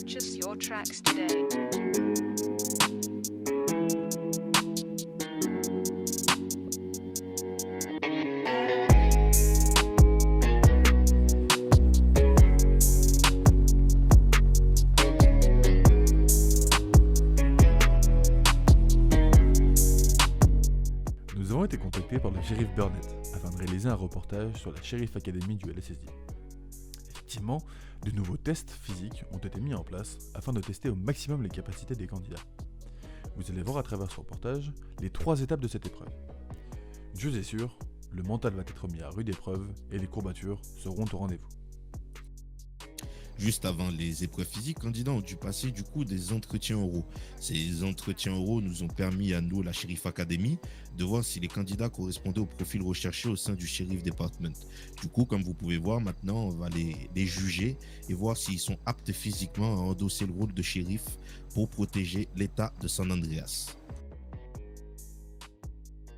Purchase your tracks today. Nous avons été contactés par le shérif Burnett afin de réaliser un reportage sur la Sheriff Academy du LSSD. Effectivement, de nouveaux tests physiques ont été mis en place afin de tester au maximum les capacités des candidats. Vous allez voir à travers ce reportage les 3 étapes de cette épreuve. Une chose est sûre, le mental va être mis à rude épreuve et les courbatures seront au rendez-vous. Juste avant les épreuves physiques, candidats ont dû passer du coup des entretiens oraux. Ces entretiens oraux nous ont permis à nous, la Sheriff Academy, de voir si les candidats correspondaient au profil recherché au sein du Sheriff Department. Du coup, comme vous pouvez voir, maintenant on va les juger et voir s'ils sont aptes physiquement à endosser le rôle de shérif pour protéger l'État de San Andreas.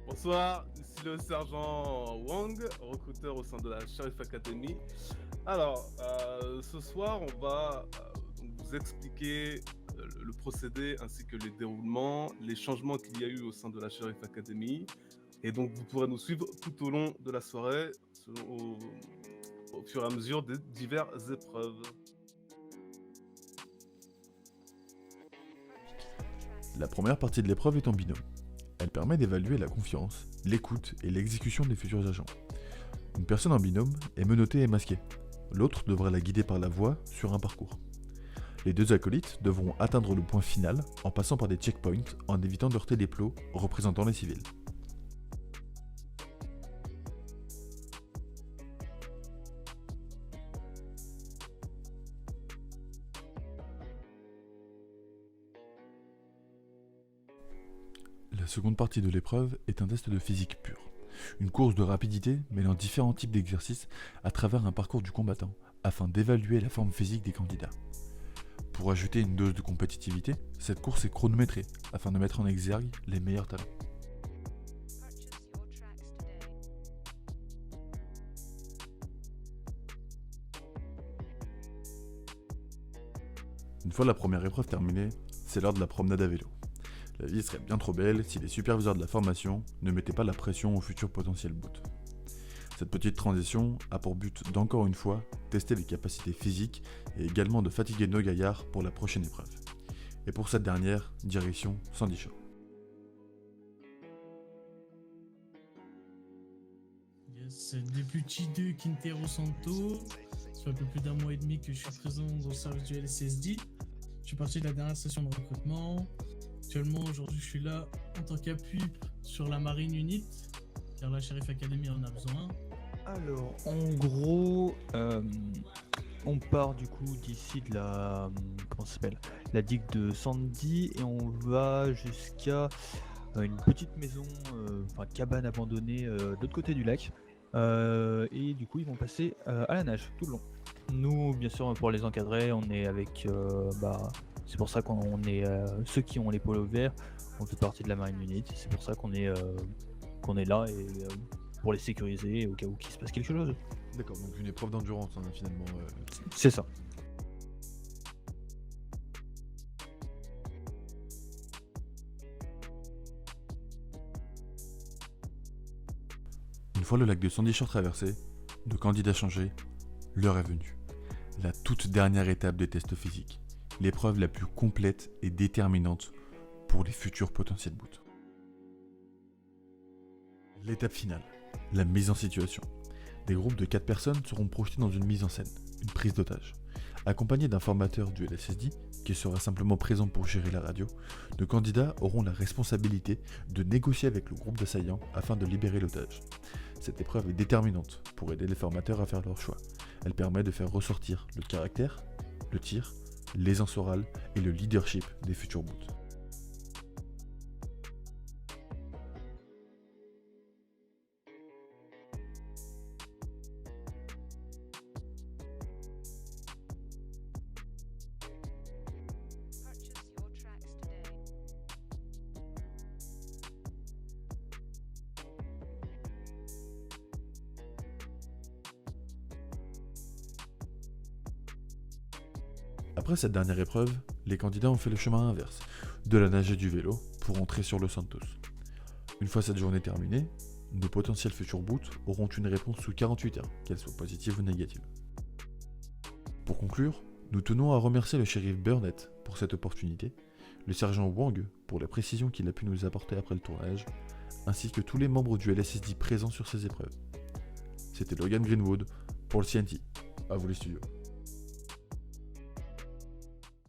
Bonsoir, ici le sergent Wang, recruteur au sein de la Sheriff Academy. Alors, ce soir, on va vous expliquer le procédé ainsi que les déroulements, les changements qu'il y a eu au sein de la Sheriff Academy. Et donc, vous pourrez nous suivre tout au long de la soirée, au fur et à mesure des diverses épreuves. La première partie de l'épreuve est en binôme. Elle permet d'évaluer la confiance, l'écoute et l'exécution des futurs agents. Une personne en binôme est menottée et masquée. L'autre devra la guider par la voix sur un parcours. Les 2 acolytes devront atteindre le point final en passant par des checkpoints en évitant de heurter des plots représentant les civils. La seconde partie de l'épreuve est un test de physique pure. Une course de rapidité mêlant différents types d'exercices à travers un parcours du combattant, afin d'évaluer la forme physique des candidats. Pour ajouter une dose de compétitivité, cette course est chronométrée, afin de mettre en exergue les meilleurs talents. Une fois la première épreuve terminée, c'est l'heure de la promenade à vélo. La vie serait bien trop belle si les superviseurs de la formation ne mettaient pas la pression aux futurs potentiels boots. Cette petite transition a pour but d'encore une fois tester les capacités physiques et également de fatiguer nos gaillards pour la prochaine épreuve. Et pour cette dernière, direction Sandy Shore. Yes, député de Quintero Santo. Ça fait un peu plus d'un mois et demi que je suis présent dans le service du LSSD. Je suis parti de la dernière session de recrutement. Actuellement, aujourd'hui, je suis là en tant qu'appui sur la Marine Unit, car la Sheriff Academy en a besoin. Alors, en gros, on part du coup d'ici de la, comment ça s'appelle, la digue de Sandy et on va jusqu'à une petite maison, enfin cabane abandonnée de l'autre côté du lac. Et du coup, ils vont passer à la nage tout le long. Nous, bien sûr, pour les encadrer, on est avec, c'est pour ça qu'on est ceux qui ont les polos verts, on fait partie de la Marine Unit. C'est pour ça qu'on est là et pour les sécuriser au cas où qu'il se passe quelque chose. D'accord, donc une épreuve d'endurance finalement. C'est ça. Une fois le lac de Sandy Shore traversé, nos candidats changés, l'heure est venue. La toute dernière étape des tests physiques. L'épreuve la plus complète et déterminante pour les futurs potentiels boots. L'étape finale, la mise en situation. Des groupes de 4 personnes seront projetés dans une mise en scène, une prise d'otage. Accompagnés d'un formateur du LSSD, qui sera simplement présent pour gérer la radio, nos candidats auront la responsabilité de négocier avec le groupe d'assaillants afin de libérer l'otage. Cette épreuve est déterminante pour aider les formateurs à faire leur choix. Elle permet de faire ressortir le caractère, le tir, l'aisance orale et le leadership des futurs boots. Après cette dernière épreuve, les candidats ont fait le chemin inverse, de la nage et du vélo, pour entrer sur Los Santos. Une fois cette journée terminée, nos potentiels futurs boots auront une réponse sous 48 heures, qu'elle soit positive ou négative. Pour conclure, nous tenons à remercier le shérif Burnett pour cette opportunité, le sergent Wang pour la précision qu'il a pu nous apporter après le tournage, ainsi que tous les membres du LSSD présents sur ces épreuves. C'était Logan Greenwood pour le CNT. À vous les studios.